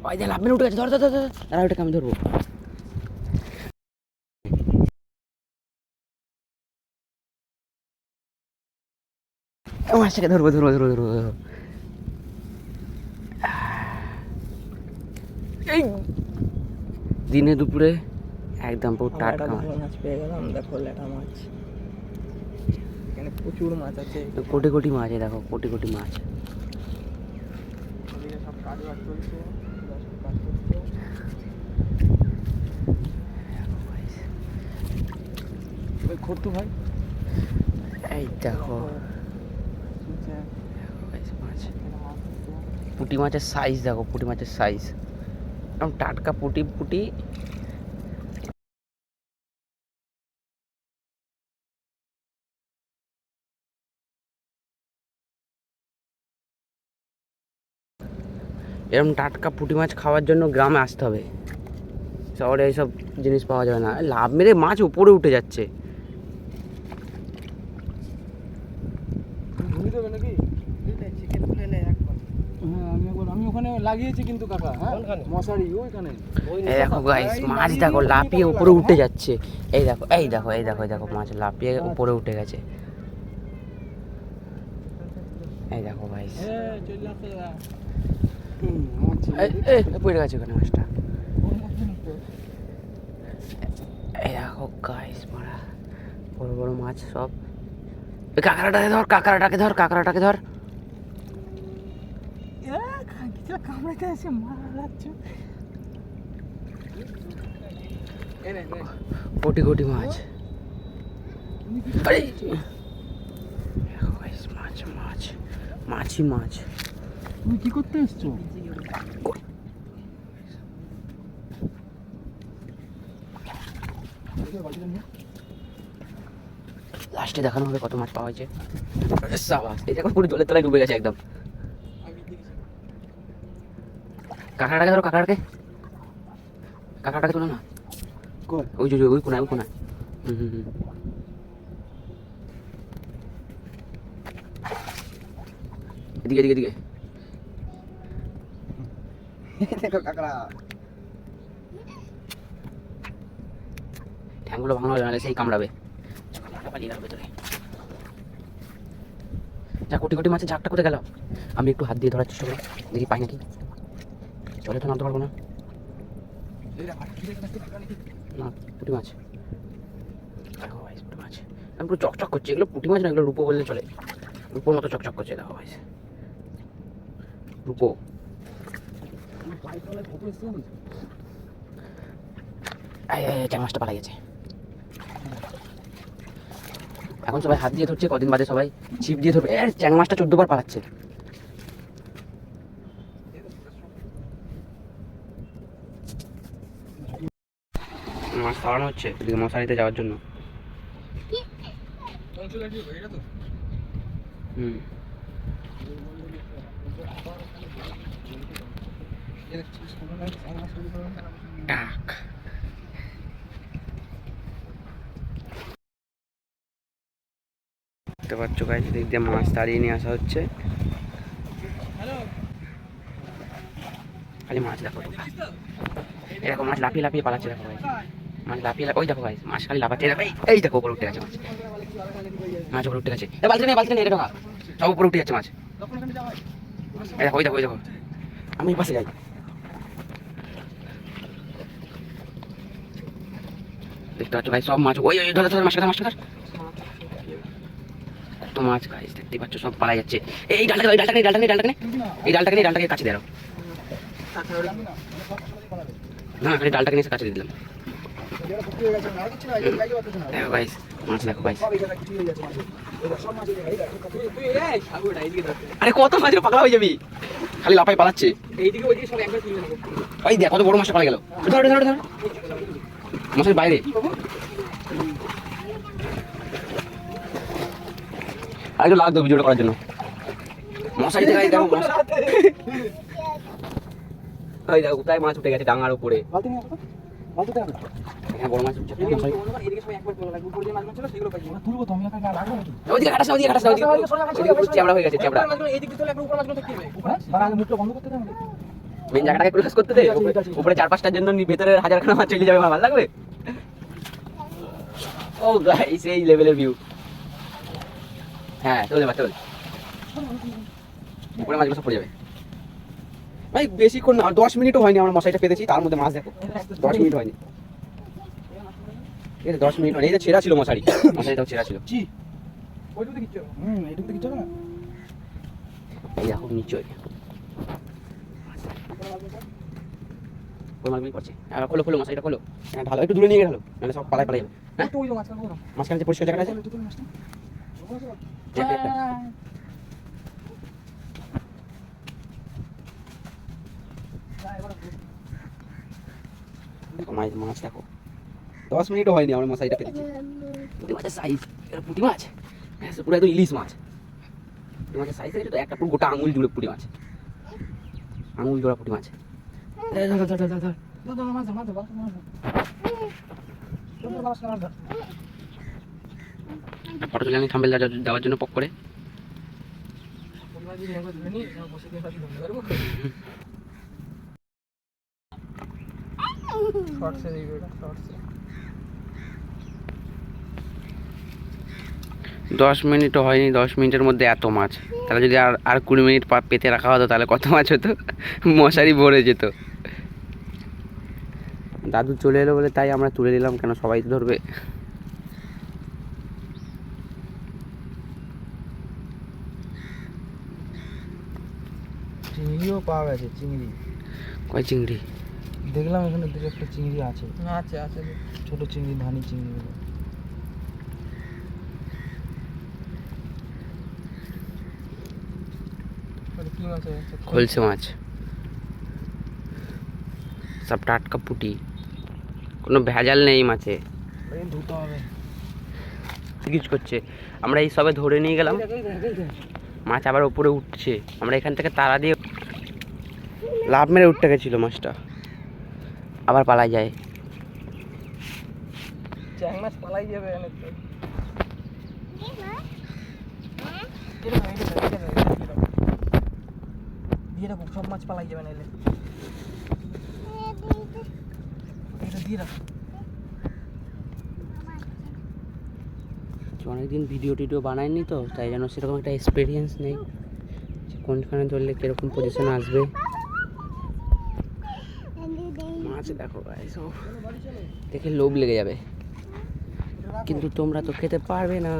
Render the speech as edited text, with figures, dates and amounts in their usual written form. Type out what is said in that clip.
ওই যে লাভ মেরে উঠে গেছে, ধর ধর ধর ধর, আর ওটাকে আমি ধরবো। মাছটাকে ধরবো ধরবো ধরবো ধরবো ধরবো। এই দিনে দুপুরে একদম পুরো টাটকা মাছ পেয়ে গেলাম। দেখো লেটা মাছ, এখানে প্রচুর মাছ আছে, কোটি কোটি মাছ, দেখো কোটি কোটি মাছ। সব কাজ বাজ চলছে, করতো ভাই। এই দেখো মাছ, পুঁটি মাছের সাইজ দেখো, পুঁটি মাছের সাইজ একদম টাটকা পুঁটি পুঁটি। এরকম টাটকা পুঁটি মাছ খাওয়ার জন্য গ্রামে আসতে হবে, শহরে এইসব জিনিস পাওয়া যাবে না। লাভ মেরে মাছ উপরে উঠে যাচ্ছে। আমি ওখানে লাগিয়েছি কিন্তু কাকা, মশারি ওইখানে। দেখো গাইস মাছ দেখো লাফিয়ে উপরে উঠে যাচ্ছে। এই দেখো এই দেখো এই দেখো এই দেখো মাছ লাফিয়ে উপরে উঠে গেছে। এই দেখো গাইস পড়ে গেছে ওখানে মাছটা। এই দেখো গাইস মারা বড় বড় মাছ সব। কাঁকড়াটাকে ধর, কাঁকড়াটাকে ধর, কাঁকড়াটাকে ধর। কামড়াতে আছে, মারা যাচ্ছে। কোটি কোটি মাছ। আরে মাছ মাছ মাছই মাছ। তুমি কি করতে এসছো? লাস্টে দেখানো হবে কত মাছ পাওয়া হয়েছে। এই দেখো পুরো জলের তলায় ডুবে গেছে একদম। কাঁকড়াটাকে ধরো, কাঁকড়াটাকে, কাঁকড়াটাকে তোলো না। ওই যে ওই কোনায়, ওই কোনায়। এদিকে এদিকে এদিকে দেখো কাকড়া, ঠ্যাংগুলো ভাঙা হয়ে গেলে সেই কামড়াবে। পালিয়ে গেল ভেতরে। যা কোটি কোটি মাছের ঝাঁকটা কোথায় গেল? আমি একটু হাত দিয়ে ধরার চেষ্টা করি, দেখি পাই নাকি। চলে তো নামতে পারবো না। না পুঁটি মাছ, দেখো ভাই পুঁটি মাছ আমি পুরো চকচক করছে। এগুলো পুঁটি মাছ না, এগুলো রূপো বললে চলে। রূপোর মতো চকচক করছে দেখো ভাই, রূপো। ট্যাং মাছটা পালাই গেছে। এখন সবাই হাত দিয়ে ধরছে, কদিন বাদে সবাই ছিপ দিয়ে ধরবে। চ্যাং মাছটা 14 বার পালাচ্ছে। মাছ খাওয়ানো হচ্ছে এদিকে মশারিতে যাওয়ার জন্য। টাক দেখতে পাচ্ছ গাইস, দিক দিয়ে মাছ তাড়িয়ে নিয়ে আসা হচ্ছে। খালি মাছ দেখো, এরকম মাছ লাফিয়ে লাফিয়ে পালাচ্ছে দেখো ভাই। মাছ লাফিয়ে ওই দেখো ভাই মাছ খালি লাফাচ্ছে। এই দেখো উপরে উঠে গেছে মাছ, মাছ উপরে উঠে গেছে। বালতি নেই, বালতি নেই, এটা ঢোকা সব উপরে উঠে যাচ্ছে মাছ। এই দেখো, ওই দেখো, ওই দেখো। আমি পাশে যাই। দেখতে পাচ্ছ ভাই সব মাছ। ওই ওই ধর ধর মাছটা ধর, মাছটা ধর। কত মাছ গাইস দেখতে পাচ্ছ, সব পালাই যাচ্ছে। এই ডালটাকে, ওই ডালটাকে, ডালটাকে, ডালটাকে, এই ডালটাকে নিয়ে ডালটাকে কাছে দিয়ে দাও। না খালি ডালটাকে নিয়ে কাছে দিয়ে দিলাম। দেখো গাইস মাছ দেখো গাইস। আরে কত মাছ পাগলা হয়ে যাবি, খালি লাফাই পালাচ্ছে। ওই দেখ কত বড় মাছটা পালা গেল। ধর ধর ধর, মাছের বাইরে। আর একটু লাগতো ভিডিওটা করার জন্য। মশারি থেকে দেখো মাছ, ওই দেখো কোথায় মাছ উঠে গেছে ডাঙার উপরে। এখানে বড় মাছ উঠছে। ওইদিকে কাটাস না, ওইদিকে কাটাস না, ওইদিকে চ্যাবড়া হয়ে গেছে, চ্যাবড়া। মেন জায়গাটাকে ক্লোজ করতে দে, উপরে 4-5টার জন্য ভেতরে 1000খানা মাছ চলে যাবে, আমার ভালো লাগবে। ও গাইস এই লেভেলের ভিউ। হ্যাঁ চলে যাবে, চল উপরে মাছগুলো সব পড়ে যাবে ভাই। বেশিক্ষণ না, 10 মিনিটও হয়নি আমরা মশাইটা পেতেছি, তার মধ্যে মাছ দেখো 10 মিনিট হয়নি। ঠিক আছে 10 মিনিট হয়নি। এই যে ছেঁড়া ছিল মশারিটাও ছেঁড়া ছিল। এই দেখো নিচে মাছগুলি পড়ছে। খোলো খোলো মশারিটা খোলো। হ্যাঁ ঢালো, একটু দূরে নিয়ে ঢালো, নাহলে সব পালায় যাবে। হ্যাঁ মাঝখানে যে পরিষ্কার জায়গাটা আছে দেখো, মাছ দেখো 10 মিনিটও হয়নি আমরা মশারিটা পেতেছি। পুঁটি মাছের সাইজ, এটা পুঁটি মাছ, হ্যাঁ পুরো একদম ইলিশ মাছ। পুঁটি মাছের সাইজ এটা একটা পুরো গোটা আঙুল জুড়ে পুঁটি মাছ, আঙুল জোড়া পুঁটি মাছ। ফটো তুলে আনি থাম্বেল দেওয়ার জন্য পক করে। শর্টসে ভিডিওটা, শর্টসে 10 মিনিটও হয়নি, 10 মিনিটের মধ্যে এত মাছ। তাহলে যদি আর 20 মিনিট পেতে রাখা হতো তাহলে কত মাছ হতো, মশারি ভরে যেত। দাদু চলে এলো বলে তাই আমরা তুলে নিলাম, কেন সবাই তো ধরবে। চিংড়িও পাওয়া গেছে, চিংড়ি। কয় চিংড়ি? দেখলাম এখানে দুটো একটা চিংড়ি আছে। আছে আছে ছোট চিংড়ি, ধানি চিংড়িগুলো। কি মাছ আছে? খলসে মাছ, সব টাটকা পুঁটি, কোনো ভেজাল নেই মাছে। ধুতে হবে, কিছু করছে। আমরা এই সবে ধরে নিয়ে গেলাম, মাছ আবার ওপরে উঠছে। আমরা এখান থেকে তারা দিয়ে লাভ মেরে উঠতে গেছিল মাছটা, আবার পালাই যায়। চ্যাং মাছ পালাই যাবে অনেক। দিয়ে রাখো, সব মাছ পালাই যাবে নাইলে। এটা দিয়ে রাখো। অনেকদিন ভিডিও টিডিও বানায়নি তো, তাই জন্য সেরকম একটা এক্সপিরিয়েন্স নেই যে কোনখানে ধরলে কীরকম পজিশন আসবে। মাছ দেখো গাইস, দেখে লোভ লেগে যাবে, কিন্তু তোমরা তো খেতে পারবে না।